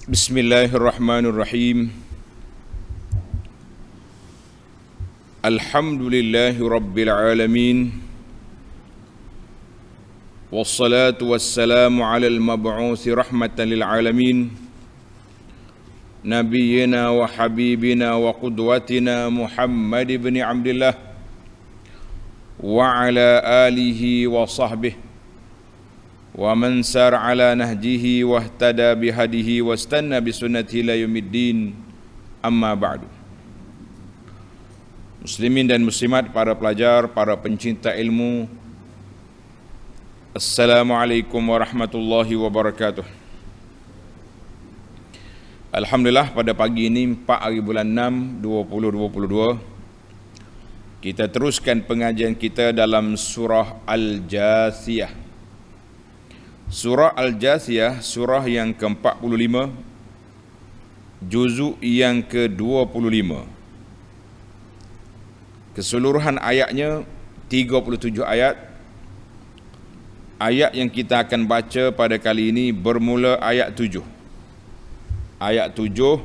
Bismillahirrahmanirrahim. Alhamdulillahi rabbil alamin. Wassalatu wassalamu ala al-mab'uthi rahmatan lil alamin. Nabiyyina wa habibina wa qudwatina Muhammad ibn Abdullah wa ala alihi wa sahbihi wa man sar ala nahjihi wa ihtada bihadihi wa istanna bisunnatihi ila yaumiddin, amma ba'du. Muslimin dan muslimat, para pelajar, para pencinta ilmu, Assalamualaikum warahmatullahi wabarakatuh. Alhamdulillah, pada pagi ini 4 hari bulan 6 2022, kita teruskan pengajian kita dalam surah Al-Jathiyah. Surah Al-Jathiyah, surah yang ke-45, juzuk yang ke-25. Keseluruhan ayatnya 37 ayat. Ayat yang kita akan baca pada kali ini bermula ayat 7. Ayat 7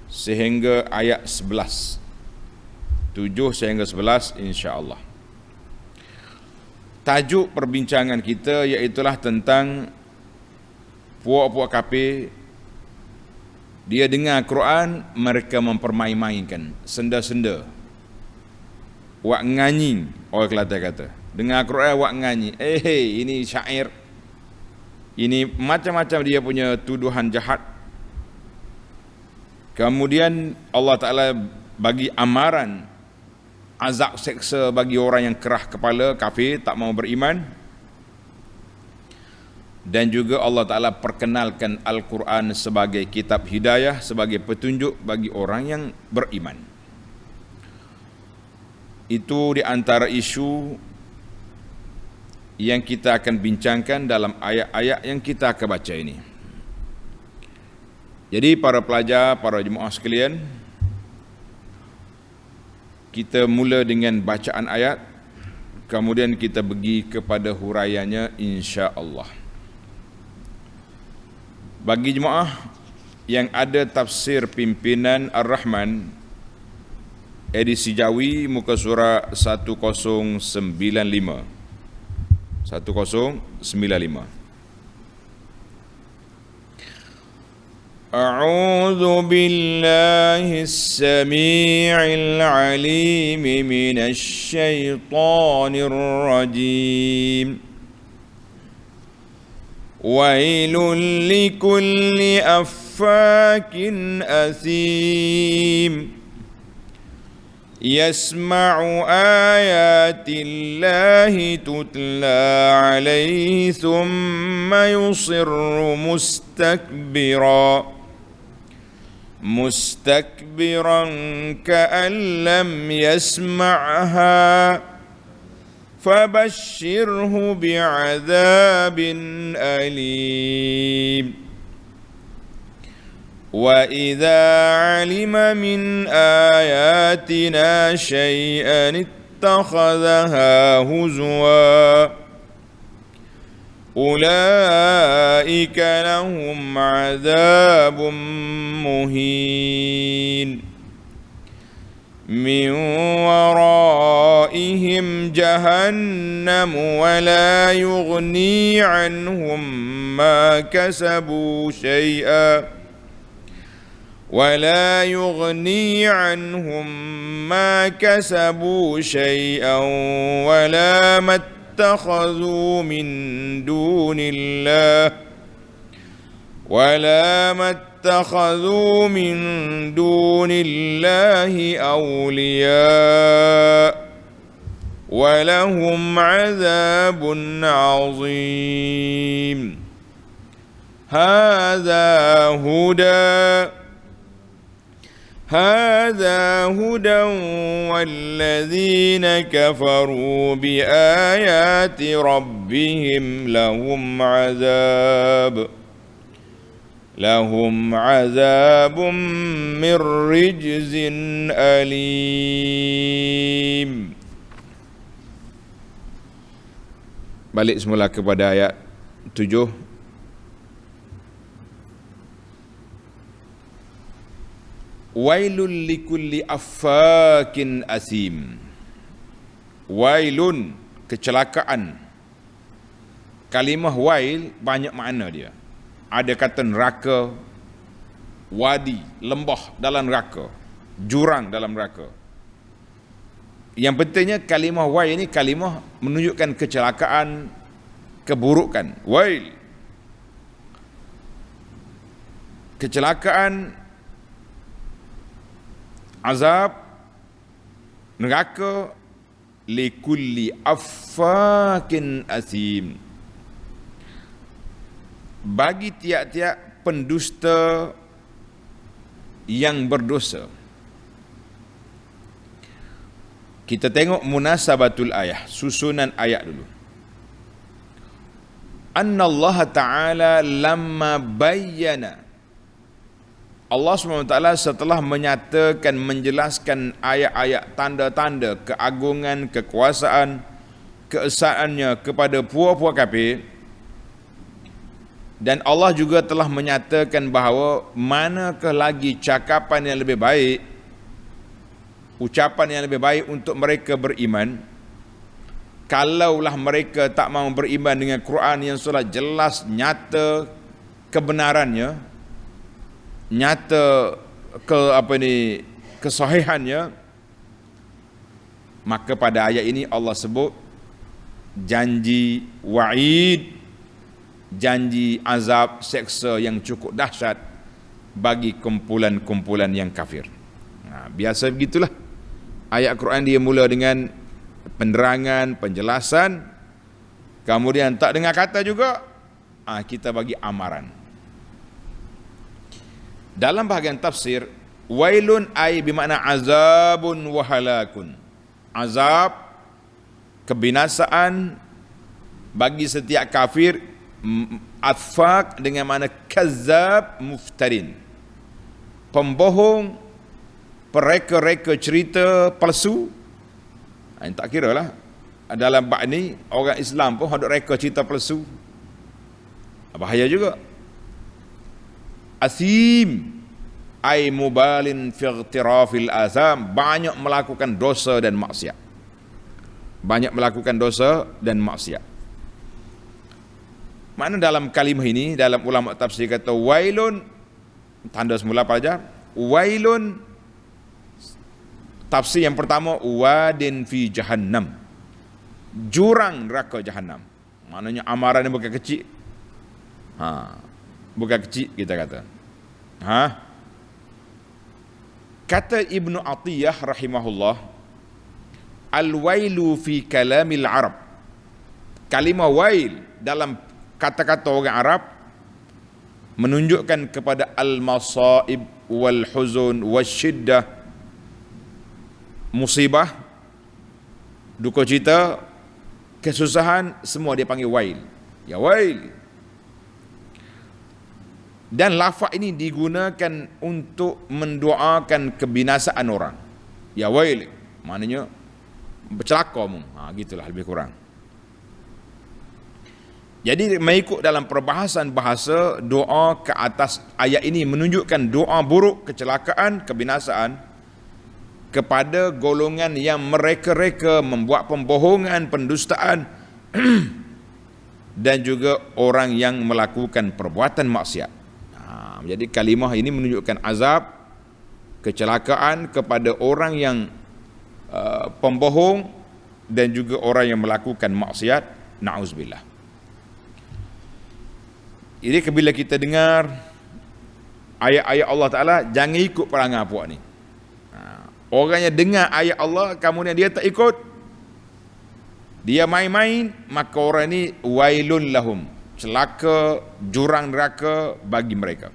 sehingga ayat 11. 7 sehingga 11 insya-Allah. Tajuk perbincangan kita iaitulah tentang puak-puak kafir. Dia dengar Quran, mereka mempermain-mainkan, senda-senda. Wak nganyi, orang Kelantan kata. Dengar Quran, wak nganyi. Ini syair. Ini macam-macam dia punya tuduhan jahat. Kemudian Allah Ta'ala bagi amaran azab seksa bagi orang yang kerah kepala, kafir, tak mau beriman. Dan juga Allah Ta'ala perkenalkan Al-Quran sebagai kitab hidayah, sebagai petunjuk bagi orang yang beriman. Itu di antara isu yang kita akan bincangkan dalam ayat-ayat yang kita akan baca ini. Jadi para pelajar, para jemaah sekalian, kita mula dengan bacaan ayat, kemudian kita pergi kepada huraiannya insya-Allah. Bagi jemaah yang ada tafsir pimpinan Ar-Rahman edisi Jawi, muka surat 1095. 1095. أعوذ بالله السميع العليم من الشيطان الرجيم ويل لكل أفاك أثيم يسمع آيات الله تتلى عليه ثم يصر مستكبرا كأن لم يسمعها فبشره بعذاب أليم وإذا علم من آياتنا شيئا اتخذها هزوا أولئك لهم عذاب مهين من ورائهم جهنم ولا يغني عنهم ما كسبوا شيئا ولا ما اتخذوا من دون الله أولياء ولهم عذاب عظيم هذا هدى والذين كفروا بآيات ربهم لهم عذاب من رجز أليم. Balik semula kepada ayat 7. Wailul likulli affakin asim. Wailun, kecelakaan. Kalimah wail banyak makna dia. Ada kata neraka, wadi, lembah dalam neraka, jurang dalam neraka. Yang pentingnya kalimah wail ini kalimah menunjukkan kecelakaan, keburukan. Wail, kecelakaan, azab, neraka, likulli affakin asim, bagi tiap-tiap pendusta yang berdosa. Kita tengok munasabatul ayah, susunan ayat dulu. Anna Allah Ta'ala lamma bayyana, Allah SWT setelah menyatakan, menjelaskan ayat-ayat tanda-tanda keagungan, kekuasaan, keesaannya kepada puak-puak kafir. Dan Allah juga telah menyatakan bahawa manakah lagi cakapan yang lebih baik, ucapan yang lebih baik untuk mereka beriman, kalaulah mereka tak mahu beriman dengan Quran yang sudah jelas, nyata kebenarannya, nyata kesahihannya. Maka pada ayat ini Allah sebut janji wa'id, janji azab, seksa yang cukup dahsyat bagi kumpulan-kumpulan yang kafir. Biasa begitulah. Ayat Quran dia mula dengan penerangan, penjelasan, kemudian tak dengar kata juga, kita bagi amaran. Dalam bahagian tafsir, wailun ay bermakna azabun wa halakun. Azab, kebinasaan bagi setiap kafir. Afak dengan makna kazzab, muftarin, pembohong, pereka-reka cerita palsu. Tak kira lah, dalam bab ni orang Islam pun ada reka cerita palsu, bahaya juga. Asim ay mubalin fi ightirafil azam, banyak melakukan dosa dan maksiat. Banyak melakukan dosa dan maksiat. Makna dalam kalimah ini, dalam ulama tafsir kata wailun, tanda semula pelajar, wailun, tafsir yang pertama, wadin fi jahannam, jurang neraka jahannam. Maknanya amaran ini bukan kecil. Bukan kecil kita kata. Kata Ibnu Atiyah rahimahullah, al-wailu fi kalamil Arab. Kalimah wail dalam kata-kata orang Arab menunjukkan kepada al-masaib wal huzun wasyiddah, musibah, duka cita, kesusahan, semua dia panggil wail. Ya wail. Dan lafaz ini digunakan untuk mendoakan kebinasaan orang. Ya wail, maknanya bercelaka mu. Gitulah lebih kurang. Jadi mengikut dalam perbahasan bahasa, doa ke atas ayat ini menunjukkan doa buruk, kecelakaan, kebinasaan kepada golongan yang mereka-reka membuat pembohongan, pendustaan dan juga orang yang melakukan perbuatan maksiat. Jadi kalimah ini menunjukkan azab, kecelakaan kepada orang yang pembohong dan juga orang yang melakukan maksiat. Na'udzubillah. Jadi bila kita dengar ayat-ayat Allah Ta'ala, jangan ikut perangai puak ni. Orang yang dengar ayat Allah kemudian dia tak ikut, dia main-main, maka orang ni wailun lahum, celaka, jurang neraka bagi mereka.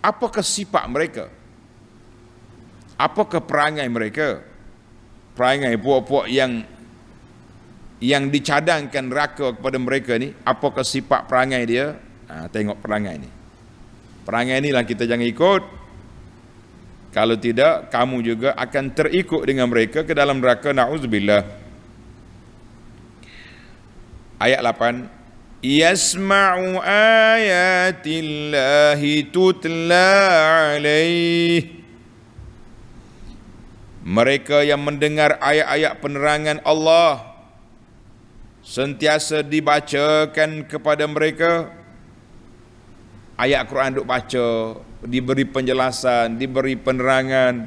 Apakah sifat mereka? Apakah perangai mereka? Perangai puak-puak yang dicadangkan neraka kepada mereka ni, apakah sifat perangai dia? Tengok perangai ni. Perangai inilah kita jangan ikut. Kalau tidak, kamu juga akan terikut dengan mereka ke dalam neraka. Na'udzubillah. Ayat 8. yasma'u ayatillahi tutla alaih. Mereka yang mendengar ayat-ayat penerangan Allah sentiasa dibacakan kepada mereka. Ayat Quran duk baca, diberi penjelasan, diberi penerangan.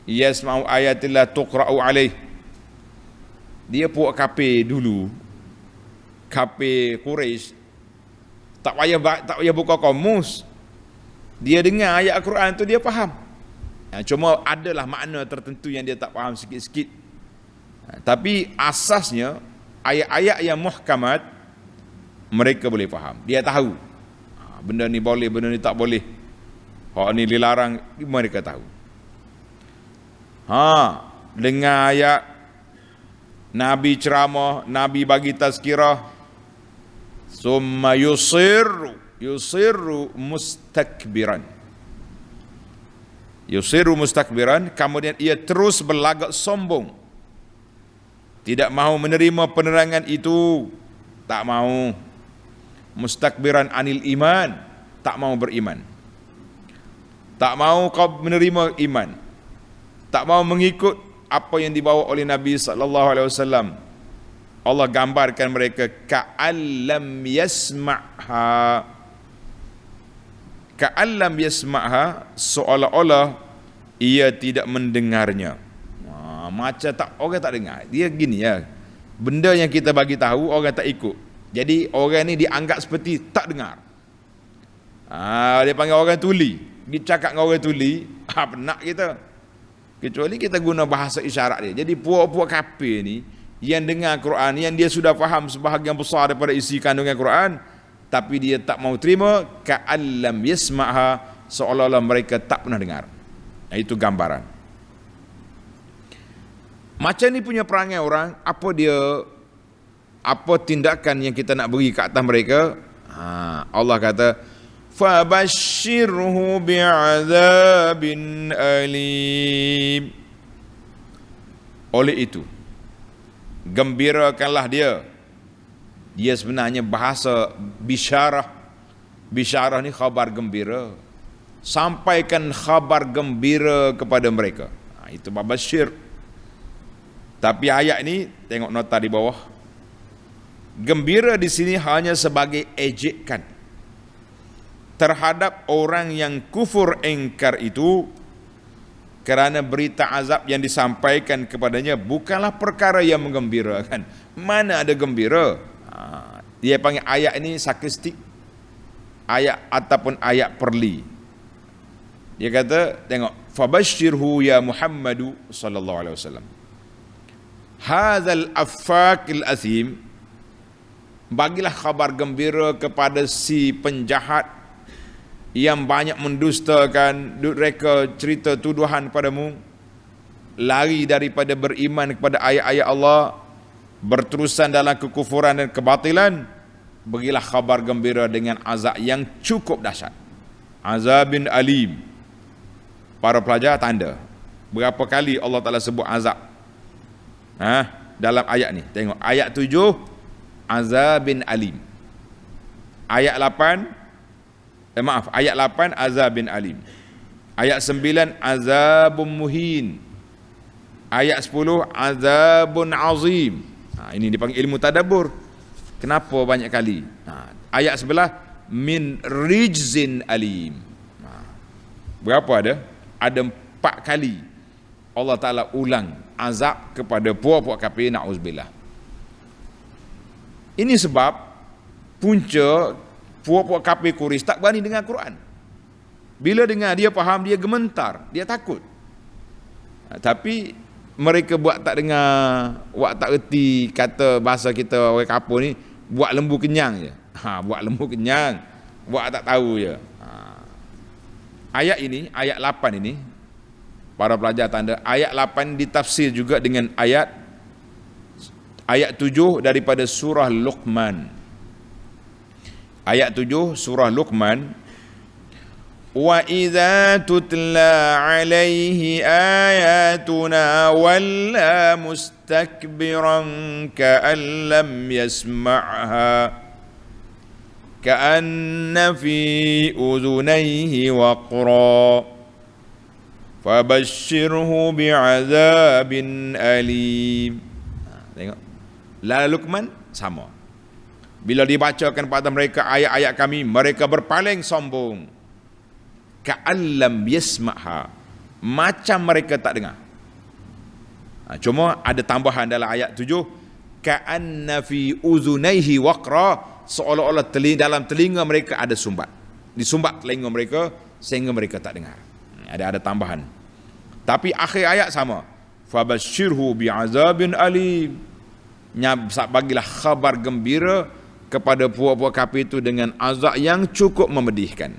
Yasma'u ayatillah tuqra'u alaih. Dia puak kafir dulu, kafir Quraisy, tak payah buka kamus. Dia dengar ayat Quran tu dia faham. Cuma adalah makna tertentu yang dia tak faham sikit-sikit. Tapi asasnya ayat-ayat yang muhkamat mereka boleh faham. Dia tahu benda ni boleh, benda ni tak boleh, hak ni dilarang, mereka tahu. Dengar ayat Nabi ceramah, Nabi bagi tazkirah, summa yusirru mustakbiran. Yusiru mustakbiran, kemudian ia terus berlagak sombong, tidak mahu menerima penerangan itu, tak mahu. Mustakbiran anil iman, tak mahu beriman, tak mahu kau menerima iman, tak mahu mengikut apa yang dibawa oleh Nabi sallallahu alaihi wasallam. Allah gambarkan mereka ka'allam yasma'ha, seolah-olah ia tidak mendengarnya. Macam tak, orang tak dengar. Dia gini ya, benda yang kita bagi tahu orang tak ikut, jadi orang ni dianggap seperti tak dengar. Dia panggil orang tuli. Dia cakap dengan orang tuli, penat kita, kecuali kita guna bahasa isyarat dia. Jadi puak-puak kafir ni yang dengar Quran, yang dia sudah faham sebahagian besar daripada isi kandungan Quran, tapi dia tak mau terima, ka'allam yasma'ha, seolah-olah mereka tak pernah dengar. Itu gambaran. Macam ni punya perangai orang, apa tindakan yang kita nak beri ke atas mereka? Allah kata, fabashshirhu bi'adzabin alim. Oleh itu, gembirakanlah dia. Dia sebenarnya bahasa bisyarah. Bisyarah ni khabar gembira. Sampaikan khabar gembira kepada mereka. Itu babasyir. Tapi ayat ni, tengok nota di bawah. Gembira di sini hanya sebagai ejekan terhadap orang yang kufur ingkar itu, kerana berita azab yang disampaikan kepadanya bukanlah perkara yang menggembirakan. Mana ada gembira? Dia panggil ayat ini sarkastik, ayat ataupun ayat perli. Dia kata, tengok, fabashshirhu ya Muhammadu sallallahu alaihi wasallam, hadzal affaqil athim, bagilah khabar gembira kepada si penjahat yang banyak mendustakan, reka cerita tuduhan padamu, lari daripada beriman kepada ayat-ayat Allah, berterusan dalam kekufuran dan kebatilan. Berilah khabar gembira dengan azab yang cukup dahsyat, azabin alim. Para pelajar tanda berapa kali Allah Ta'ala sebut azab dalam ayat ni. Tengok ayat 7, azabin alim. Ayat 8, ayat 8 azabin alim. Ayat 9 azabun muhin. Ayat 10 azabun azim. Ini dipanggil ilmu tadabbur. Kenapa banyak kali? Ayat sebelah min rijzin alim. Berapa ada? Ada 4 kali Allah Ta'ala ulang azab kepada puak-puak kafir, na'uzubillah. Ini sebab punca puak-puak kafir Quraisy tak berani dengar Quran. Bila dengar, dia faham, dia gementar, dia takut. Tapi mereka buat tak dengar, buat tak erti, kata bahasa kita orang kapur ni, buat lembu kenyang je. Buat lembu kenyang, buat tak tahu je. Ayat ini, ayat 8 ini, para pelajar tanda, ayat 8 ditafsir juga dengan ayat 7 daripada surah Luqman. Ayat 7 surah Luqman, wa idza tutla alaihi ayatuna walla mustakbiran ka'an lam yasma'ha. ka'anna fi udhunayhi waqra fabashshirhu bi'adzabin alim. Tengok. La Luqman sama. Bila dibacakan pada mereka ayat-ayat kami, mereka berpaling sombong. Ka'allam yasma'ha. Macam mereka tak dengar. Cuma ada tambahan dalam ayat 7. Ka'anna fi uzunaihi waqra. Seolah-olah dalam telinga mereka ada sumbat. Disumbat telinga mereka sehingga mereka tak dengar. Ada tambahan. Tapi akhir ayat sama. Fabashshirhu bi'azabin alim. Bagilah khabar gembira kepada puak-puak kafir itu dengan azab yang cukup memedihkan,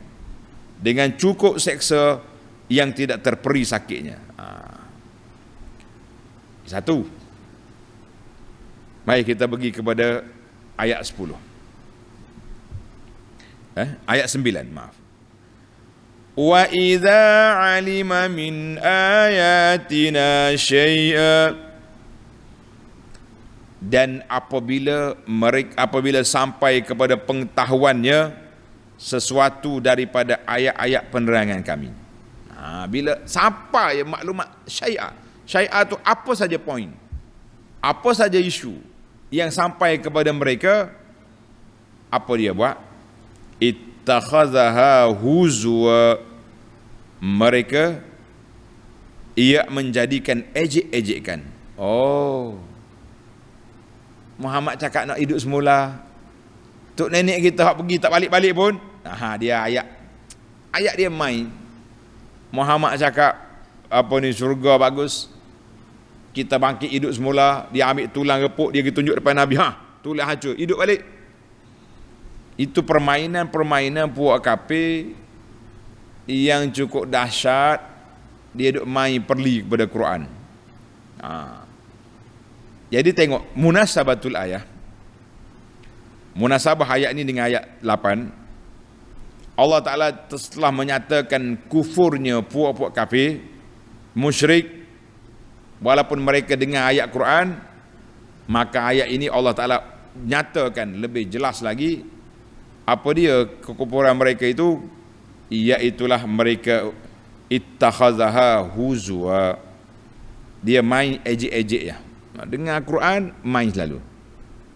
dengan cukup seksa yang tidak terperi sakitnya. Satu. Mari kita pergi kepada ayat 10. Ayat 9, maaf. Wa idza 'alima min ayatina syai'a. Dan apabila sampai kepada pengetahuannya sesuatu daripada ayat-ayat penerangan kami. Bila sampai maklumat syai'ah. Syai'ah tu apa saja poin, apa saja isu yang sampai kepada mereka, apa dia buat? Ittakhadhaha huzwa. Mereka ia menjadikan ejek-ejekan. Muhammad cakap nak hidup semula, tok nenek kita hak pergi tak balik-balik pun. Dia ayat dia main. Muhammad cakap apa ni, syurga bagus, kita bangkit hidup semula. Dia ambil tulang repuk, dia tunjuk depan Nabi, tulang hancur, hidup balik. Itu permainan puak kafir yang cukup dahsyat. Dia duk main perli kepada Quran. Jadi tengok munasabatul ayat. Munasabah ayat ini dengan ayat 8. Allah Ta'ala telah menyatakan kufurnya puak-puak kafir, musyrik, walaupun mereka dengar ayat Quran. Maka ayat ini Allah Ta'ala nyatakan lebih jelas lagi apa dia kekufuran mereka itu, iaitulah mereka ittakhazaha huzwa. Dia main ejek-ejek ya. Dengar Quran main selalu,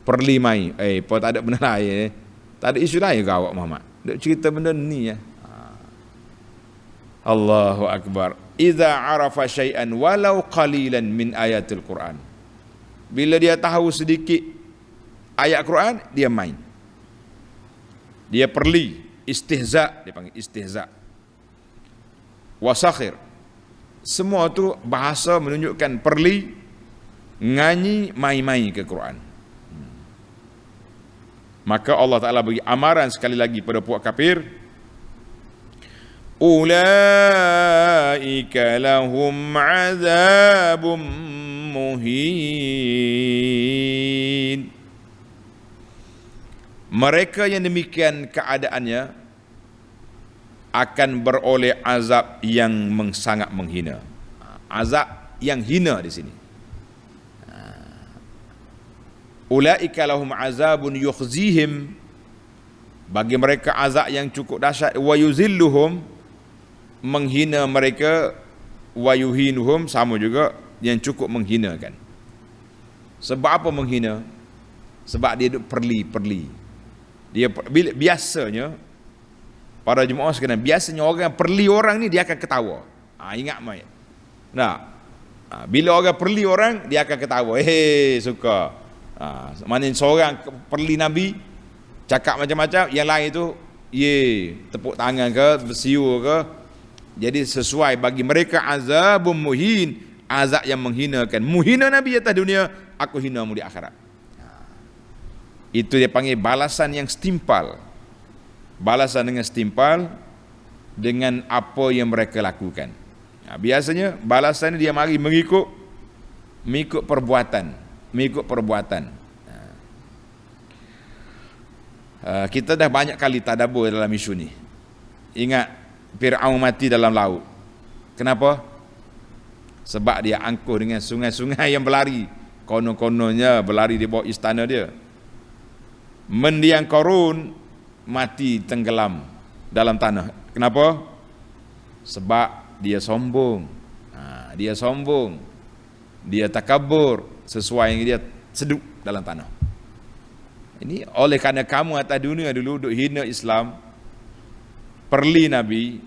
perli main. Tak ada benda lain, tak ada isu lain ke awak Muhammad, duk cerita benda ni ya. Allahu Akbar. Idza arafa syai'an walau qalilan min ayatil Quran. Bila dia tahu sedikit ayat Quran, dia main, dia perli, istihza, dia panggil istihza, wasakhir. Semua tu bahasa menunjukkan perli, nganyi, main-main ke Quran. Maka Allah Ta'ala bagi amaran sekali lagi pada puak kafir. Ulaika lahum azabum muhin. Mereka yang demikian keadaannya akan beroleh azab yang sangat menghina. Azab yang hina di sini. Ulaika lahum azabun yukhzihim. Bagi mereka azab yang cukup dahsyat. Wa yuzilluhum, menghina mereka. Wa yuhinuhum, sama juga, yang cukup menghinakan. Sebab apa menghina? Sebab dia duk perli. Dia biasanya para jemaah sekalian, biasanya orang perli orang ni dia akan ketawa. Ingat mai. Bila orang perli orang, dia akan ketawa. Suka. Mana seorang perli Nabi cakap macam-macam, yang lain tu tepuk tangan ke, bersiul ke. Jadi sesuai bagi mereka azabun muhin, azab yang menghinakan. Muhina Nabi atas dunia, aku hinamu di akhirat. Itu dia panggil balasan yang setimpal. Balasan dengan setimpal dengan apa yang mereka lakukan. Biasanya balasan dia mari mengikut perbuatan. Kita dah banyak kali tadabbur dalam isu ni. Ingat Fir'aun mati dalam laut. Kenapa? Sebab dia angkuh dengan sungai-sungai yang berlari. Konon-kononnya berlari di bawah istana dia. Mendiang Qarun mati tenggelam dalam tanah. Kenapa? Sebab dia sombong. Dia sombong. Dia takabur sesuai yang dia seduk dalam tanah. Ini oleh kerana kamu atas dunia dulu duk hina Islam, perli Nabi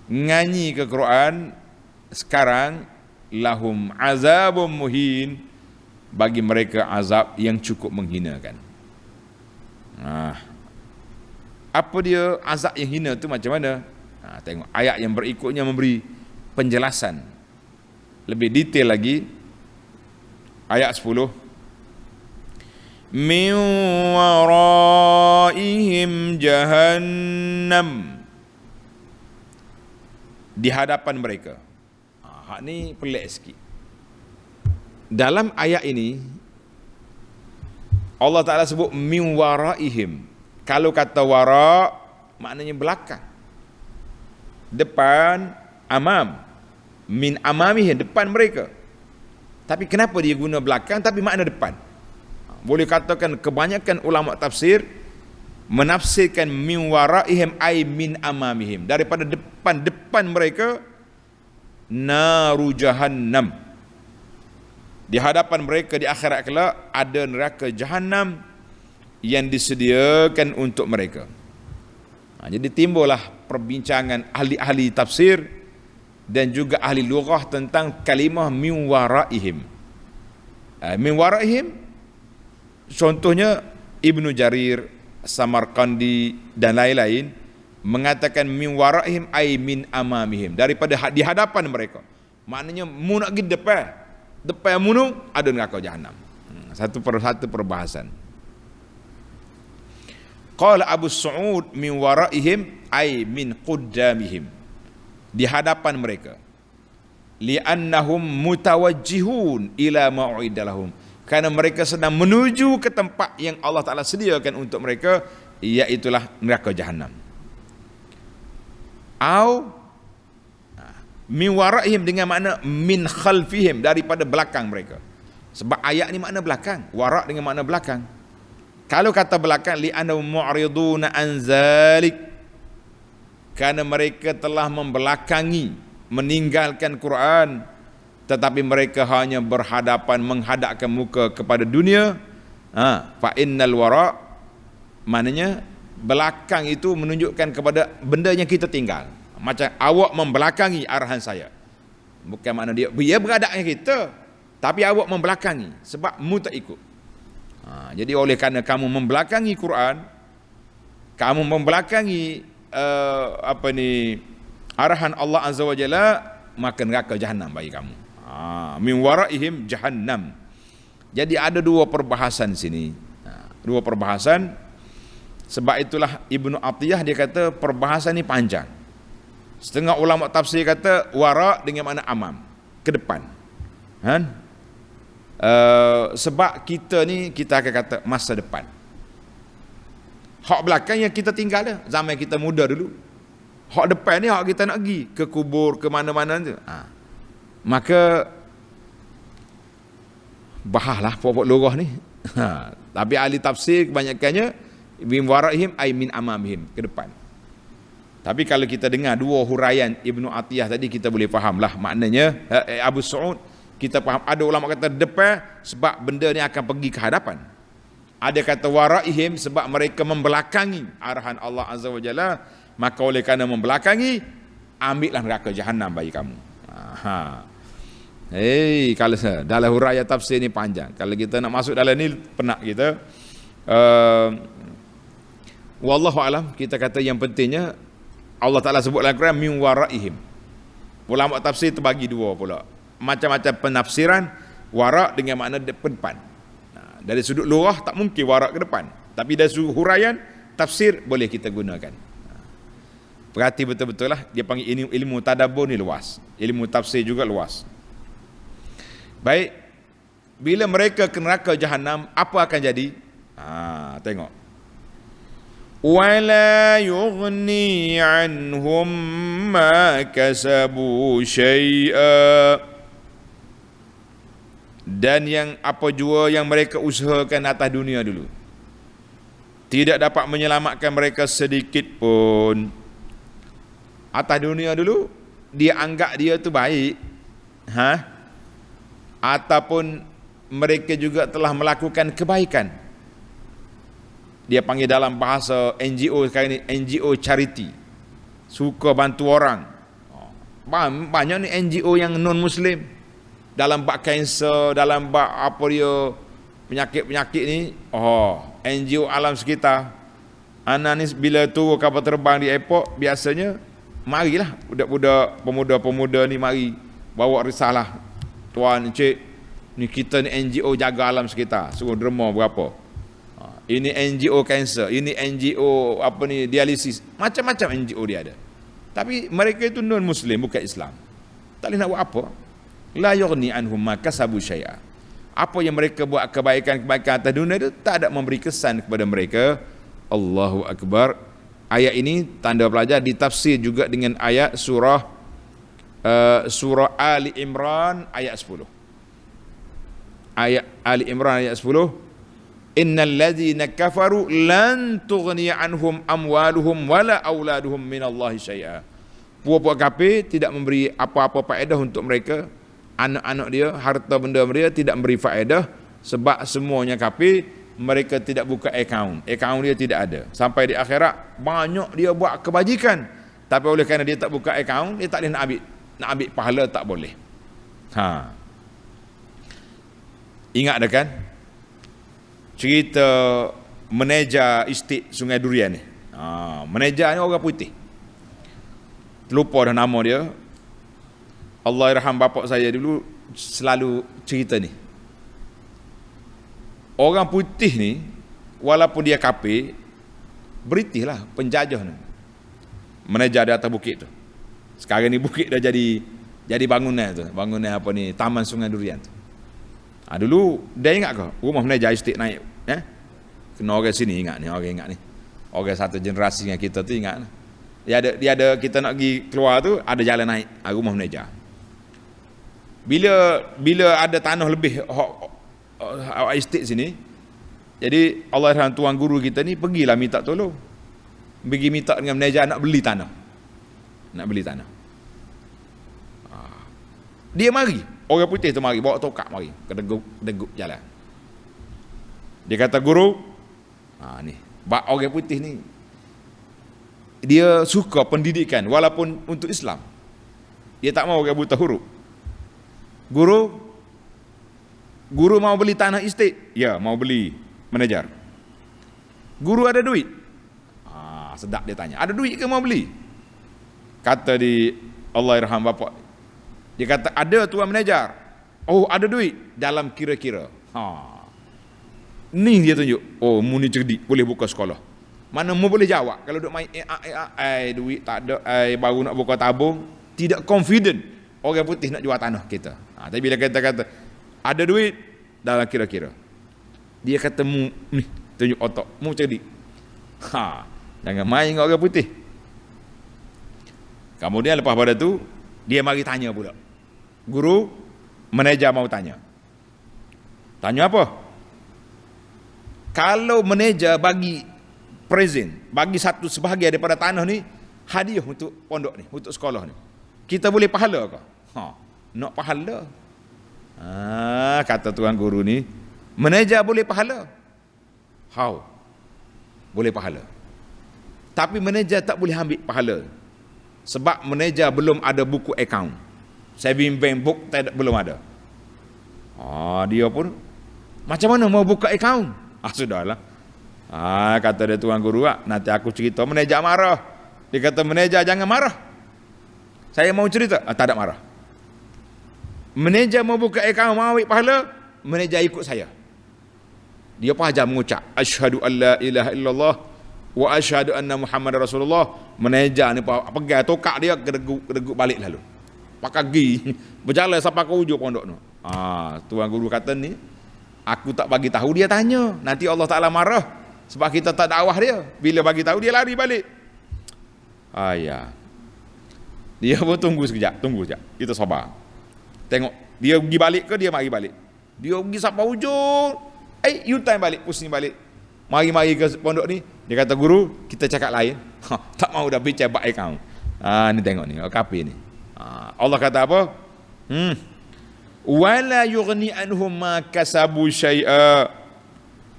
nganyi ke Quran, sekarang lahum azabun muhin, bagi mereka azab yang cukup menghinakan. Apa dia azab yang hina tu macam mana? Tengok ayat yang berikutnya memberi penjelasan lebih detail lagi. Ayat 10, min waraihim jahannam, di hadapan mereka. Hak ni pelik sikit. Dalam ayat ini Allah Ta'ala sebut min waraihim. Kalau kata wara maknanya belakang, depan, amam. Min amamihim, depan mereka. Tapi kenapa dia guna belakang tapi makna depan? Boleh katakan kebanyakan ulama tafsir menafsirkan min waraihim ay min amamihim, daripada depan mereka naru jahannam. Di hadapan mereka di akhirat kelak ada neraka jahannam yang disediakan untuk mereka. Jadi timbullah perbincangan ahli-ahli tafsir dan juga ahli lughah tentang kalimah min waraihim. Min waraihim, contohnya Ibnu Jarir, Samarqandi dan lain-lain mengatakan min waraihim ay min amamihim, daripada di hadapan mereka. Maknanya mu nak pergi depan mu ada neraka jahanam. Satu perbahasan. Qala Abu Su'ud min waraihim ay min quddamihim, di hadapan mereka. Li'annahum mutawajjihun ila mau'idalahum, karena mereka sedang menuju ke tempat yang Allah Ta'ala sediakan untuk mereka, iaitulah neraka jahanam. Au min waraihim dengan makna min khalfihim, daripada belakang mereka. Sebab ayat ni makna belakang, wara' dengan makna belakang. Kalau kata belakang, li'annahum mu'riduna an zalik, karena mereka telah membelakangi, meninggalkan Quran, tetapi mereka hanya menghadapkan muka kepada dunia. Fa innal wara, maknanya belakang itu menunjukkan kepada benda yang kita tinggal. Macam awak membelakangi arahan saya, bukan makna dia berada dengan kita, tapi awak membelakangi sebab mu tak ikut. Jadi oleh kerana kamu membelakangi Quran, kamu membelakangi arahan Allah Azza wa Jalla, maka neraka jahannam bagi kamu. Min waraihim jahannam. Jadi ada dua perbahasan sini. Dua perbahasan. Sebab itulah Ibnu Atiyah dia kata perbahasan ni panjang. Setengah ulama tafsir kata wara dengan makna amam, ke depan. Sebab kita ni kita akan kata masa depan. Hak belakang yang kita tinggal dah, zaman kita muda dulu. Hak depan ni hak kita nak pergi ke kubur, ke mana-mana tu. Maka bahahlah pokok lurah ni. Tapi ahli tafsir kebanyakannya min waraihim ay min amamihim, ke depan. Tapi kalau kita dengar dua huraian Ibnu Atiyah tadi, kita boleh fahamlah maknanya. Abu Su'ud kita faham. Ada ulama kata depan sebab benda ni akan pergi ke hadapan. Ada kata waraihim sebab mereka membelakangi arahan Allah Azza wa Jalla, maka oleh kerana membelakangi, ambillah neraka jahanam bagi kamu. Kalau dalam huraian tafsir ni panjang. Kalau kita nak masuk dalam ni penat kita. Wallahu alam, kita kata yang pentingnya Allah Ta'ala sebut dalam Quran min waraihim. Ulama tafsir terbagi dua pula. Macam-macam penafsiran wara' dengan makna depan. Dari sudut lughah tak mungkin wara' ke depan, tapi dari sudut huraian tafsir boleh kita gunakan. Perhati betul-betul lah, dia panggil ilmu tadabbur ni luas, ilmu tafsir juga luas. Baik, bila mereka ke neraka jahanam, apa akan jadi? Tengok. Wala yughni anhum ma kasabu syai'a, dan yang apa jua yang mereka usahakan atas dunia dulu, tidak dapat menyelamatkan mereka sedikit pun. Atas dunia dulu dia anggap dia tu baik, ataupun mereka juga telah melakukan kebaikan. Dia panggil dalam bahasa NGO sekarang ni, NGO charity, suka bantu orang. Banyak ni NGO yang non muslim dalam bab kanser, dalam bab apa dia penyakit-penyakit ni. NGO alam sekitar. Ana ni bila turun kapal terbang di airport, biasanya marilah budak-budak, pemuda-pemuda ni mari bawa risalah. Tuan, encik, ni kita ni NGO jaga alam sekitar, suruh derma berapa. Ini NGO kanser, ini NGO apa ni dialisis, macam-macam NGO dia ada. Tapi mereka itu non muslim, bukan Islam. Tak boleh nak buat apa. La yughni anhum ma kasabu syai'a. Apa yang mereka buat kebaikan-kebaikan atas dunia itu tak ada memberi kesan kepada mereka. Allahu akbar. Ayat ini tanda pelajar ditafsir juga dengan ayat surah Ali Imran ayat 10. Ayat Ali Imran ayat 10. Innal ladzina kafaru lan tughniya anhum amwaluhum wala auladuhum minallahi syai'a. Puak-puak kafir tidak memberi apa-apa faedah untuk mereka, anak-anak dia, harta benda mereka tidak memberi faedah, sebab semuanya kafir. Mereka tidak buka akaun dia tidak ada. Sampai di akhirat banyak dia buat kebajikan, tapi oleh kerana dia tak buka akaun, dia tak boleh nak ambil pahala, tak boleh. Ingat dah kan cerita manager estate Sungai Durian ni. Manager ni orang putih, terlupa dah nama dia. Allahyarham bapak saya dulu selalu cerita ni. Orang putih ni walaupun dia kafir, British lah, penjajah ni, manager di atas bukit tu. Sekarang ni bukit dah jadi bangunan tu, bangunan apa ni, Taman Sungai Durian tu. Dulu dia ingat ke rumah manager estate naik, kena orang sini ingat ni, orang ingat ni, orang satu generasi dengan kita tu ingat. Dia ada kita nak pergi keluar tu, ada jalan naik rumah manager. Bila ada tanah lebih estate sini, jadi Allahyarham tuan guru kita ni pergilah minta tolong, pergi minta dengan manager nak beli tanah. Dia mari, orang putih tu mari, bawa tokak mari, kedeguk jalan. Dia kata, guru, ni orang putih ni dia suka pendidikan walaupun untuk Islam, dia tak mau orang buta huruf. Guru mau beli tanah estate? Ya, mau beli, manager. Guru ada duit? Sedap dia tanya, ada duit ke mau beli? Kata di Allahyarham bapak, dia kata, ada tuan manager. Oh, ada duit dalam kira-kira. Ni dia tunjuk, oh mu ni cerdik, boleh buka sekolah. Mana mu boleh jawab kalau duk main duit tak ada, baru nak buka tabung, tidak confident orang putih nak jual tanah kita. Tapi bila kata ada duit dalam kira-kira, dia kata mu ni tunjuk otak, mu cerdik. Jangan main dengan orang putih. Kemudian lepas pada tu dia mari tanya pula. Guru, manager mau tanya. Tanya apa? Kalau manager bagi present, bagi satu sebahagian daripada tanah ni hadiah untuk pondok ni, untuk sekolah ni, kita boleh pahala ke? Nak pahala? Kata tuan guru ni, manager boleh pahala. How? Boleh pahala. Tapi manager tak boleh ambil pahala, sebab manager belum ada buku akaun, saving bank book belum ada. Dia pun macam mana mau buka akaun? Sudahlah. Kata dia tuan guru, nanti aku cerita. Manager marah. Dia kata, manager jangan marah, saya mau cerita. Tak ada marah. Manager mau buka akaun, mau ambil pahala, manager ikut saya. Dia paham mengucap asyhadu alla ilaha illallah wa asyhadu anna Muhammad Rasulullah. Manager ni pegang tokak dia, kedeguk balik lalu, pakai gigi berjalan sampai ke hujung pondok tu. Tuan guru kata ni, aku tak bagi tahu, dia tanya, nanti Allah Taala marah sebab kita tak dakwah dia. Bila bagi tahu dia lari balik. Dia pun tunggu sekejap, kita sabar. Tengok dia pergi balik ke dia mari balik. Dia pergi sampai hujung, U-turn balik, pusing balik. Mari-mari ke pondok ni, dia kata guru, kita cakap lain. Tak mau dah bicara baik kau. Ni tengok ni, kafir ni. Allah kata apa? Wala yughni anhum ma kasabu syai'a.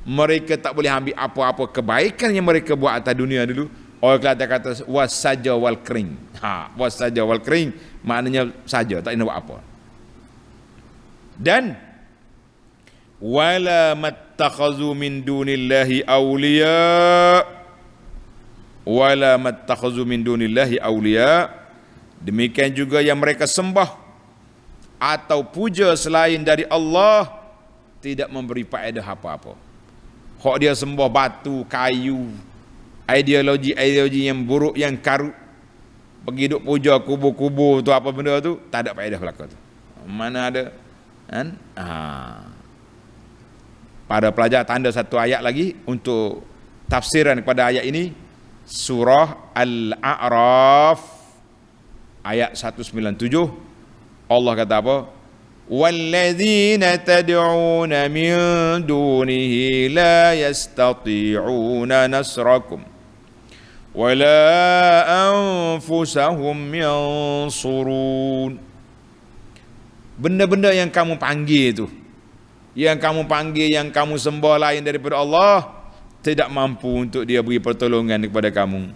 Mereka tak boleh ambil apa-apa kebaikan yang mereka buat atas dunia dulu. Orang kata wasaja wal kering. Wasaja wal kering maknanya saja, tak nak buat apa. Dan wala mattakhazu min dunillahi awliya, wala mattakhazu min dunillahi awliya. Demikian juga yang mereka sembah atau puja selain dari Allah tidak memberi faedah apa-apa. Hak dia sembah batu, kayu, ideologi yang buruk, yang karut, pergi duk puja kubur-kubur tu, apa benda tu, tak ada faedah belaka tu. Mana ada kan? Pada pelajar tanda satu ayat lagi untuk tafsiran kepada ayat ini, surah Al-A'raf ayat 197. Allah kata apa? Walladzina tad'una min dunihi la yastati'una nasrakum wala anfusahum yansurun. Benda-benda yang kamu panggil tu, yang kamu sembah lain daripada Allah, tidak mampu untuk dia beri pertolongan kepada kamu.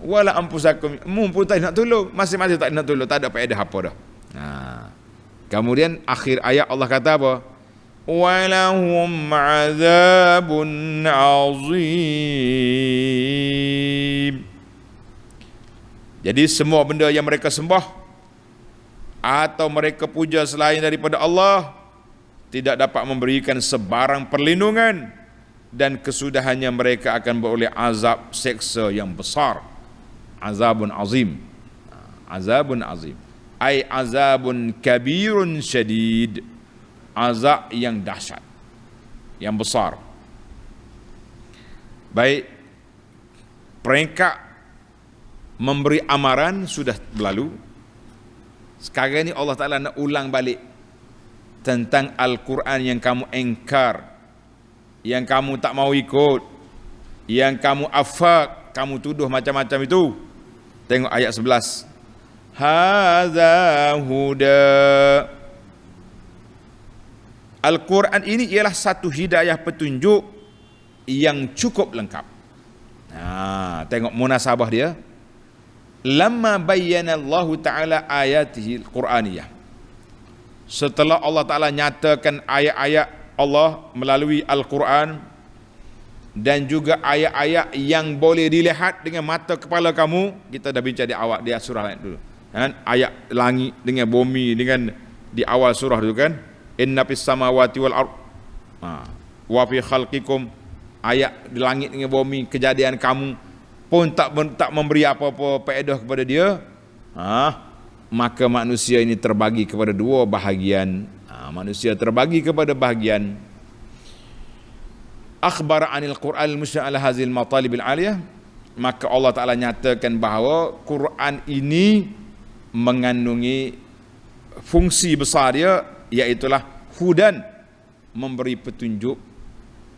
Wala anfusakum, pun tak nak tolong, masing-masing tak nak tolong, tak ada faedah apa dah. Kemudian akhir ayat Allah kata apa? Walahum azabun azim. Jadi semua benda yang mereka sembah atau mereka puja selain daripada Allah tidak dapat memberikan sebarang perlindungan, dan kesudahannya mereka akan beroleh azab seksa yang besar. Azabun azim. Azabun azim. Ai azabun kabirun syadid. Azab yang dahsyat, yang besar. Baik, peringkat memberi amaran sudah berlalu. Sekarang ni Allah Ta'ala nak ulang balik tentang Al-Quran yang kamu engkar, yang kamu tak mau ikut, yang kamu afak, kamu tuduh macam-macam itu. Tengok ayat 11. Hadza huda. Al-Quran ini ialah satu hidayah petunjuk yang cukup lengkap. Tengok munasabah dia. Lamma bayyana Allah Ta'ala ayatihi al-Quraniyah. Setelah Allah Ta'ala nyatakan ayat-ayat Allah melalui Al-Quran, dan juga ayat-ayat yang boleh dilihat dengan mata kepala kamu. Kita dah bincang di awal dia surah lain dulu kan? Ayat langit dengan bumi dengan di awal surah dulu kan, inna fis samawati wal ard wa fi khalqikum. Ayat di langit dengan bumi, kejadian kamu pun tak memberi apa-apa faedah kepada dia. Maka manusia ini terbagi kepada dua bahagian. Manusia terbagi kepada bahagian. Akhbar anil Quran al-musyra' ala hazil matalib al-aliyah. Maka Allah Ta'ala nyatakan bahawa Quran ini mengandungi fungsi besar dia, iaitulah hudan, memberi petunjuk,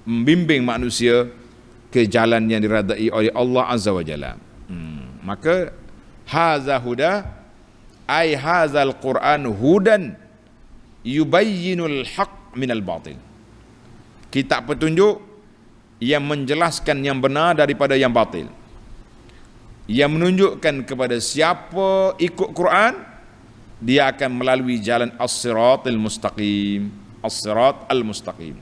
membimbing manusia ke jalan yang diradai oleh Allah Azza wa Jalla. Maka haza huda, ay hazal Quran hudan yubayyinul haq minal batil. Kitab petunjuk yang menjelaskan yang benar daripada yang batil, yang menunjukkan kepada siapa ikut Quran, dia akan melalui jalan as-siratal mustaqim. As-sirat al-mustaqim.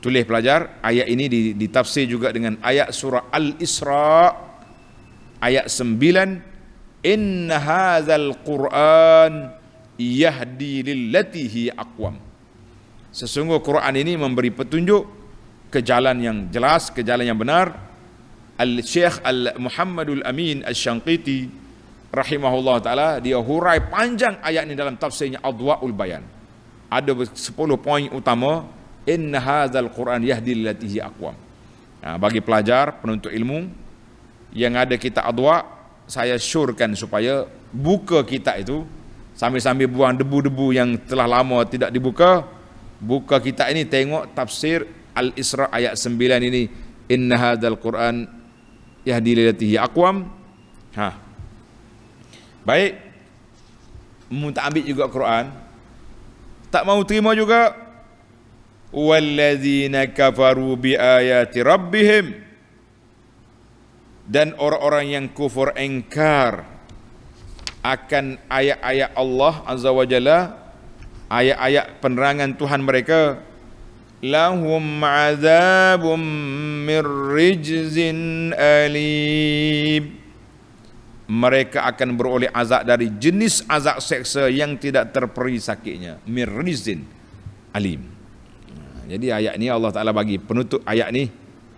Tulis pelajar, ayat ini ditafsir juga dengan ayat surah Al-Isra ayat 9. Inna hadzal Qur'an yahdi lillati hi aqwam. Sesungguh Quran ini memberi petunjuk ke jalan yang jelas, ke jalan yang benar. Al-Syekh Al-Muhammadul Amin Asy-Syanqiti rahimahullah ta'ala, dia hurai panjang ayat ini dalam tafsirnya Adwa'ul Bayan. Ada 10 poin utama. Inna hadzal Quran yahdi lillati hi aqwam. Bagi pelajar penuntut ilmu yang ada kitab Adwa', saya syorkan supaya buka kitab itu sambil-sambil buang debu-debu yang telah lama tidak dibuka. Buka kitab ini, tengok tafsir Al-Isra ayat 9 ini, inna hadzal Qur'an yahdi lillati hiya aqwam. Baik, tak ambil juga Quran, tak mau terima juga. Walladzina kafaru biayati rabbihim, dan orang-orang yang kufur engkar akan ayat-ayat Allah Azza wa Jalla, ayat-ayat penerangan Tuhan mereka, lahum azabum min rijzin alim, mereka akan beroleh azab dari jenis azab seksa yang tidak terperi sakitnya, min rijzin alim. Jadi ayat ni Allah Ta'ala bagi penutup ayat ni,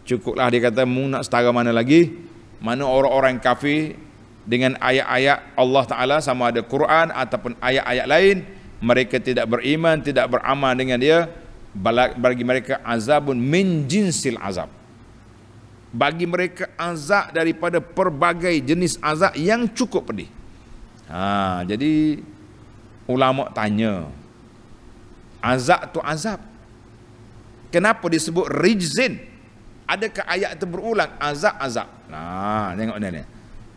cukuplah. Dia kata mu nak setara mana lagi, mana orang-orang kafir dengan ayat-ayat Allah Ta'ala, sama ada Quran ataupun ayat-ayat lain, mereka tidak beriman, tidak beramal dengan dia, bagi mereka azabun min jinsil azab, bagi mereka azab daripada pelbagai jenis azab yang cukup pedih. Jadi ulama tanya, azab tu azab, kenapa disebut rijzin? Adakah ayat itu berulang azab-azab? Tengok ni.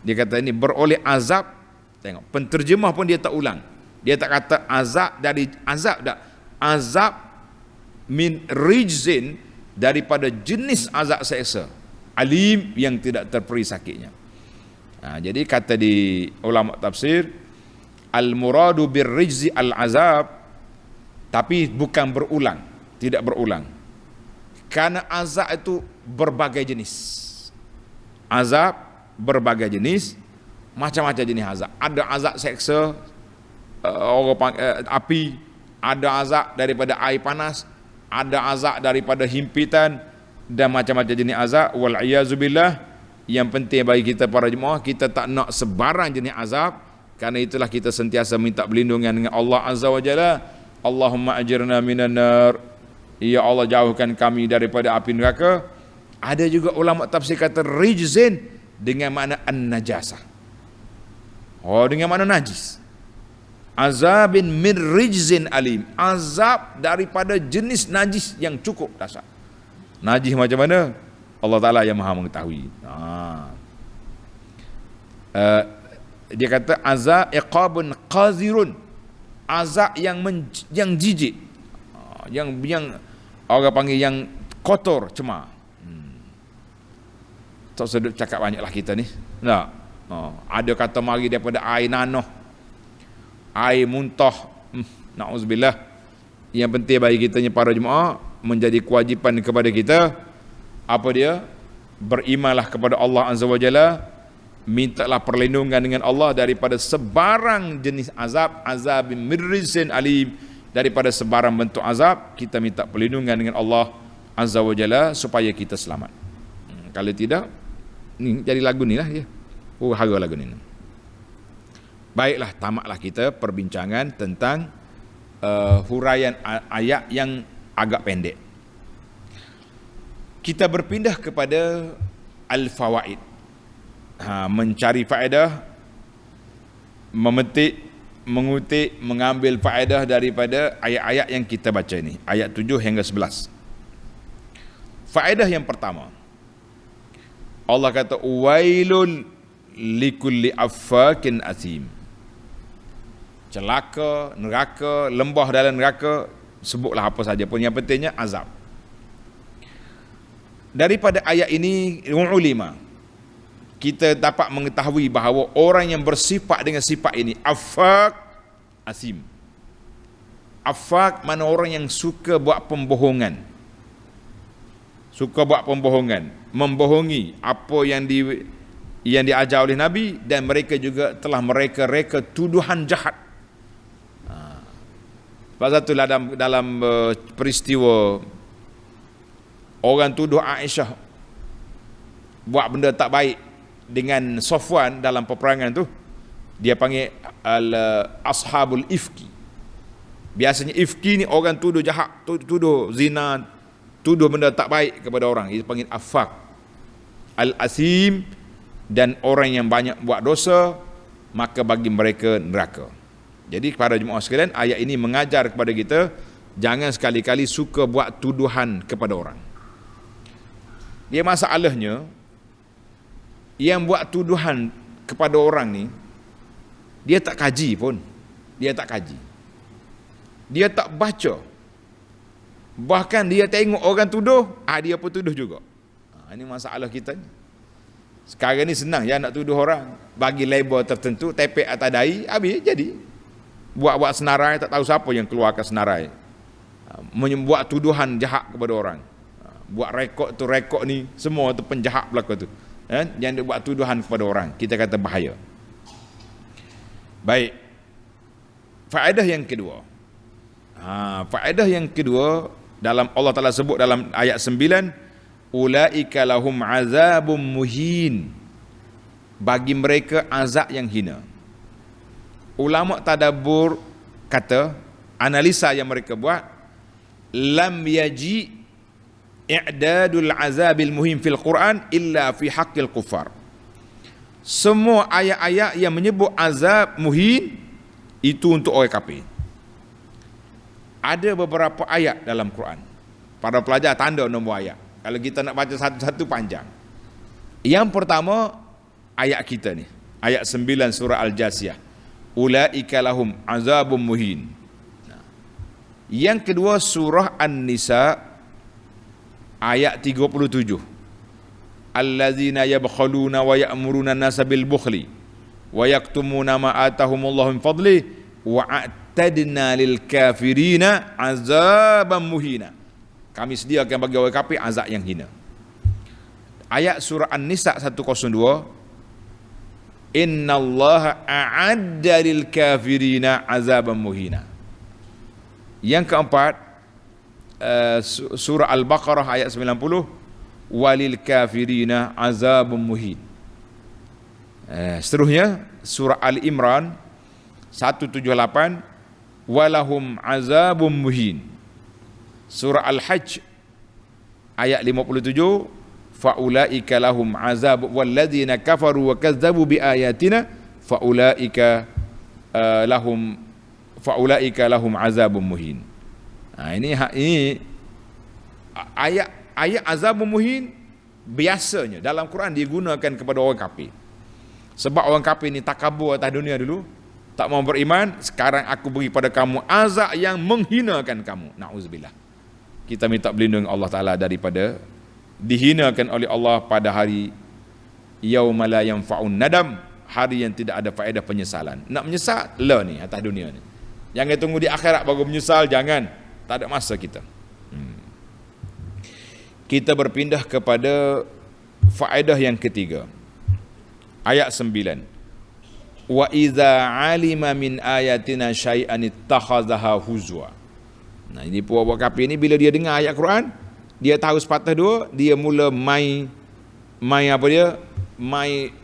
Dia kata ini beroleh azab. Tengok, penterjemah pun dia tak ulang. Dia tak kata azab dari azab, tak. Azab min rijzin, daripada jenis azab seksa, alim, yang tidak terperi sakitnya. Jadi kata di ulama tafsir, al muradu bir rijzi al azab, tapi bukan berulang, tidak berulang. Karena azab itu berbagai jenis. Azab berbagai jenis, macam-macam jenis azab. Ada azab seksa, api, ada azab daripada air panas, ada azab daripada himpitan, dan macam-macam jenis azab. Wal'iyazubillah. Yang penting bagi kita para jemaah, kita tak nak sebarang jenis azab. Karena itulah kita sentiasa minta perlindungan dengan Allah Azza wa Jalla. Allahumma ajirna minan nar, ya Allah jauhkan kami daripada api neraka. Ada juga ulama tafsir kata rijzin dengan makna an-najasah, dengan makna najis. Azabin min rijzin alim, azab daripada jenis najis yang cukup dahsyat. Najis macam mana? Allah Ta'ala yang maha mengetahui. Dia kata azab iqabun qazirun, azab yang jijik, yang orang panggil yang kotor, cemar. Tak sedut cakap banyaklah kita ni. Ada kata mari daripada air nanoh, air muntah. Na'udzubillah. Yang penting bagi kita para jemaah, menjadi kewajipan kepada kita, apa dia? Berimanlah kepada Allah Azza wa Jalla, mintalah perlindungan dengan Allah daripada sebarang jenis azab, azab min rijzin alim, daripada sebarang bentuk azab. Kita minta perlindungan dengan Allah Azza wa Jalla supaya kita selamat. Kalau tidak, ni jadi lagu ni lah ya. Harga lagu ni. Baiklah, tamatlah kita perbincangan tentang huraian ayat yang agak pendek. Kita berpindah kepada al-fawaid. Mencari faedah, memetik, mengutip, mengambil faedah daripada ayat-ayat yang kita baca ni, ayat 7 hingga 11. Faedah yang pertama, Allah kata wailul likulli affakin athim. Celaka, neraka, lembah dalam neraka, sebutlah apa saja pun, yang pentingnya azab. Daripada ayat ini ulama kita dapat mengetahui bahawa orang yang bersifat dengan sifat ini, affak asim. Affak mana orang yang suka buat pembohongan. Suka buat pembohongan, membohongi apa yang diajar oleh Nabi, dan mereka juga telah mereka tuduhan jahat. Pasal itulah dalam peristiwa orang tuduh Aisyah buat benda tak baik dengan Safwan dalam peperangan tu, dia panggil ashabul ifki. Biasanya ifki ni orang tuduh jahat, tuduh zina, tuduh benda tak baik kepada orang, dia panggil afak. Al-asim, dan orang yang banyak buat dosa, maka bagi mereka neraka. Jadi para jemaah sekalian, ayat ini mengajar kepada kita Jangan sekali-kali suka buat tuduhan kepada orang. Dia masalahnya, yang buat tuduhan kepada orang ni, dia tak kaji pun. Dia tak kaji. Dia tak baca. Bahkan dia tengok orang tuduh, dia pun tuduh juga. Ini masalah kita ni. Sekarang ni senang ya nak tuduh orang. Bagi label tertentu, tepek atas dahi, habis jadi. Buat-buat senarai, tak tahu siapa yang keluarkan senarai. Membuat tuduhan jahat kepada orang. Buat rekod ni, semua tu penjahat belaka tu. Yang dia buat tuduhan kepada orang, kita kata bahaya. Baik. Faedah yang kedua. Faedah yang kedua, dalam Allah Ta'ala sebut dalam ayat 9, ulaika lahum azabun muhin. Bagi mereka azab yang hina. Ulama tadabbur kata, analisa yang mereka buat, lam yaji i'dadul azabil muhim fil Quran illa fi haqqil kuffar. Semua ayat-ayat yang menyebut azab muhin itu untuk orang kafir. Ada beberapa ayat dalam Quran. Para pelajar tanda nombor ayat. Kalau kita nak baca satu-satu panjang. Yang pertama ayat kita ni, ayat 9 surah Al-Jasiyah. Ulaika lahum azabun muhin. Yang kedua surah An-Nisa ayat 37. Allazina yabkhaluna wa ya'muruna an-nasa bil bukhli wa yaktumuna ma atahumullahu min fadli wa a'tadna lil kafirina azaban muhina. Kami sediakan bagi orang kafir azab yang hina. Ayat surah An-Nisa 102. Innallaha a'adda lil kafirina azaban muhina. Yang keempat surah Al-Baqarah ayat 90, walil kafirina azabun muhin. Seterusnya surah Al-Imran 178, walahum azabun muhin. Surah Al-Hajj ayat 57, faulaika lahum azab walladzina kafaru wa kazzabu biayatina faulaika lahum azabun muhin. Ini ayat azabun muhin biasanya dalam Quran digunakan kepada orang kafir. Sebab orang kafir ni takabur atas dunia dulu, tak mau beriman, sekarang aku beri pada kamu azab yang menghinakan kamu. Na'udzubillah. Kita minta perlindungan Allah Ta'ala daripada dihinakan oleh Allah pada hari yauma la yanfa'un nadam, hari yang tidak ada faedah penyesalan. Nak menyesal lah ni atas dunia ni. Jangan tunggu di akhirat baru menyesal, jangan. Tak ada masa kita. Kita berpindah kepada faedah yang ketiga. Ayat 9. Wa idza alima min ayatina syai'an ittakhadhaha huzwa. Nah, ini puak-puak kafir ni bila dia dengar ayat Quran, dia tahu sepatah dua, dia mula mai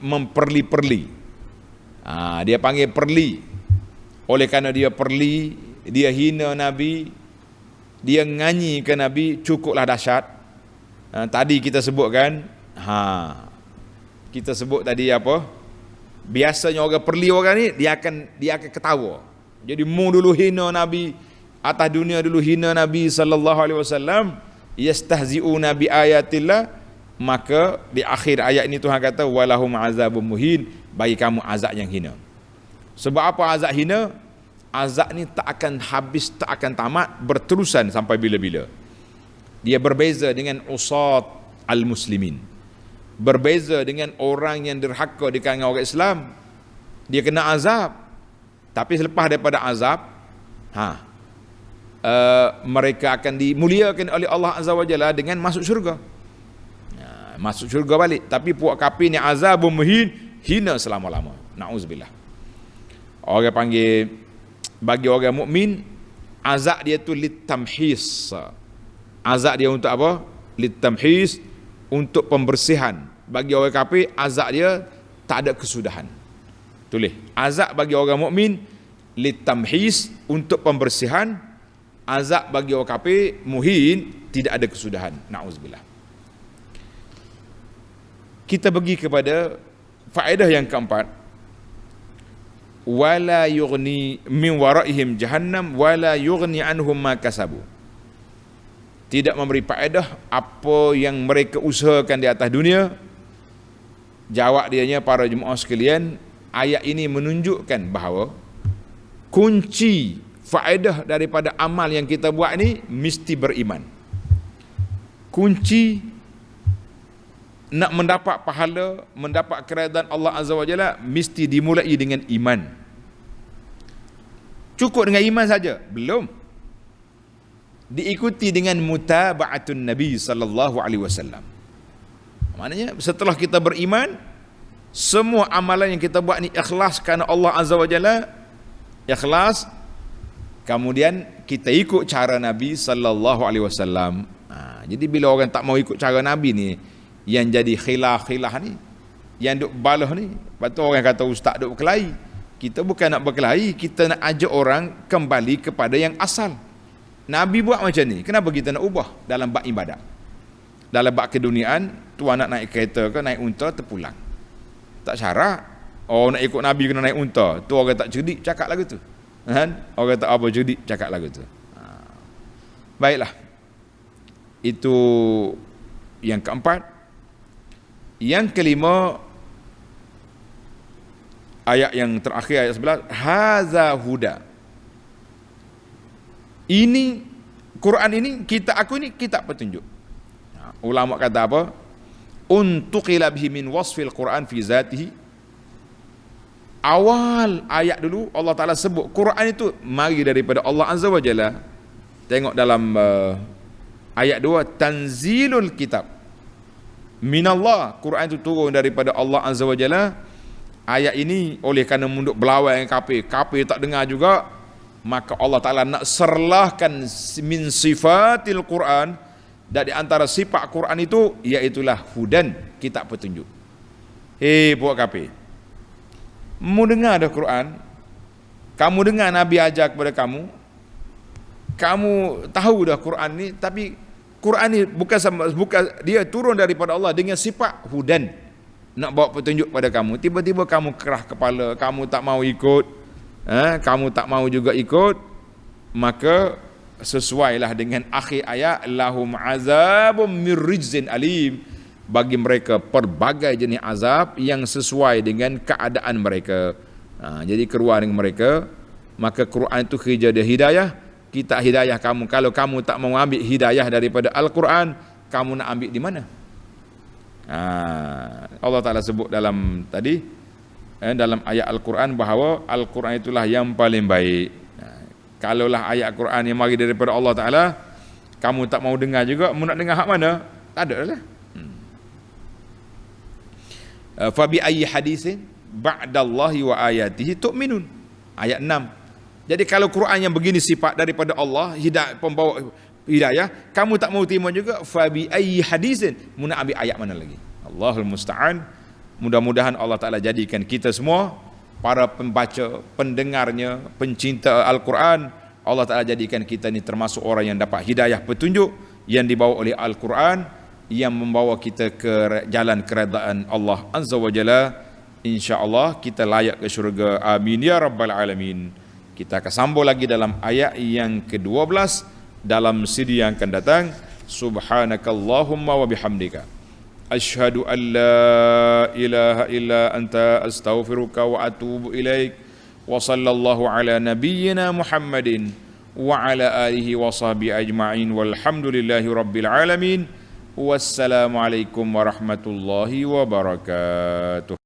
memperli-perli. Dia panggil perli. Oleh kerana dia perli, dia hina Nabi, dia nganyi ke Nabi, cukuplah dahsyat. Tadi kita sebutkan, kita sebut tadi apa? Biasanya orang perli orang ni, dia akan ketawa. Jadi mu dulu hina Nabi, atas dunia dulu hina Nabi sallallahu alaihi wasallam, yastahzi'una bi ayatillah, maka di akhir ayat ini Tuhan kata walahum azabun muhin, bagi kamu azab yang hina. Sebab apa azab hina? Azab ni tak akan habis, tak akan tamat, berterusan sampai bila-bila. Dia berbeza dengan usat al-muslimin. Berbeza dengan orang yang derhaka di kalangan orang Islam. Dia kena azab. Tapi selepas daripada azab, mereka akan dimuliakan oleh Allah Azza wa Jalla dengan masuk syurga. Masuk syurga balik. Tapi puak kafir ni azabun muhin, hina selama-lama. Na'udzubillah. Orang panggil, bagi orang mukmin, azab dia tu litamhis. Azab dia untuk apa? Litamhis, untuk pembersihan. Bagi orang kafir, azab dia tak ada kesudahan. Tulis, azab bagi orang mukmin litamhis, untuk pembersihan. Azab bagi orang kafir muhin, tidak ada kesudahan. Na'udzubillah. Kita pergi kepada faedah yang keempat. wala yughni min waraihim jahannam wala yughni anhum ma kasabu. Tidak memberi faedah apa yang mereka usahakan di atas dunia. Jawab dianya, para jemaah sekalian, ayat ini menunjukkan bahawa kunci faedah daripada amal yang kita buat ni mesti beriman. Kunci nak mendapat pahala, mendapat keredaan Allah Azza wa Jalla mesti dimulai dengan iman. Cukup dengan iman saja? Belum. Diikuti dengan mutaba'atun Nabi sallallahu alaihi wasallam. Maknanya setelah kita beriman, semua amalan yang kita buat ni ikhlas kerana Allah Azza wa Jalla, ikhlas, kemudian kita ikut cara Nabi sallallahu alaihi wasallam. Jadi bila orang tak mau ikut cara Nabi ni, yang jadi khilaf ni, yang duk balah ni, lepas tu orang kata ustaz duk berkelahi. Kita bukan nak berkelahi, kita nak ajak orang kembali kepada yang asal. Nabi buat macam ni, kenapa kita nak ubah dalam bab ibadat? Dalam bab keduniaan, tuan nak naik kereta ke naik unta terpulang, tak syarat. Oh, nak ikut Nabi kena naik unta. Tu orang tak cerdik cakap lagu tu, kan? Orang tak apa cerdik cakap lagu tu. Baiklah, itu yang keempat. Yang kelima, ayat yang terakhir, ayat 11, haza huda. Ini Quran ini, aku ini kitab petunjuk. Ulama kata apa? Untuqila bihi min wasfil Quran fi zatihi. Awal ayat dulu Allah Ta'ala sebut Quran itu mari daripada Allah Azza wa Jalla. Tengok dalam ayat 2, tanzilul kitab minallah, Quran itu turun daripada Allah Azza wa Jalla. Ayat ini oleh kerana munduk berlawan dengan kafir tak dengar juga, maka Allah Ta'ala nak serlahkan min sifatil Quran, dan di antara sifat Quran itu iaitulah hudan, kitab petunjuk. Buat kafir, mu dengar dah Quran, kamu dengar Nabi ajar kepada kamu tahu dah Quran ni, tapi Quran ni bukan dia turun daripada Allah dengan sifat hudan, nak bawa petunjuk pada kamu. Tiba-tiba kamu kerah kepala, kamu tak mau ikut, kamu tak mau juga ikut, maka sesuailah dengan akhir ayat, lahum azabum mir rijzin alim, bagi mereka pelbagai jenis azab yang sesuai dengan keadaan mereka. Jadi keluar dengan mereka, maka Quran itu kerja dia hidayah. Kita hidayah kamu. Kalau kamu tak mau ambil hidayah daripada Al-Quran, kamu nak ambil di mana? Allah Ta'ala sebut dalam tadi, dalam ayat Al-Quran, bahawa Al-Quran itulah yang paling baik. Kalaulah ayat Al-Quran yang mari daripada Allah Ta'ala, kamu tak mau dengar juga, mu nak dengar hak mana? Tak ada lah. Fabi ayyi hadisin ba'dallahi wa ayatihi tu'minun. Ayat 6. Jadi kalau Quran yang begini sifat daripada Allah, hidayah, pembawa hidayah, kamu tak mau terima juga, fabi ayyi hadisin, mu nak ambil ayat mana lagi? Allahul musta'an. Mudah-mudahan Allah Ta'ala jadikan kita semua, para pembaca, pendengarnya, pencinta Al-Quran, Allah Ta'ala jadikan kita ni termasuk orang yang dapat hidayah petunjuk yang dibawa oleh Al-Quran, yang membawa kita ke jalan keredaan Allah Azza wa Jalla. InsyaAllah kita layak ke syurga. Amin ya Rabbal Alamin. Kita akan sambung lagi dalam ayat yang ke-12 dalam siri yang akan datang. Subhanakallahumma wa bihamdika asyhadu an la ilaha illa anta astaghfiruka wa atubu ilaik. Wa sallallahu ala nabiyyina Muhammadin wa ala alihi wa sahbihi ajma'in walhamdulillahi rabbil alamin. Wassalamualaikum warahmatullahi wabarakatuh.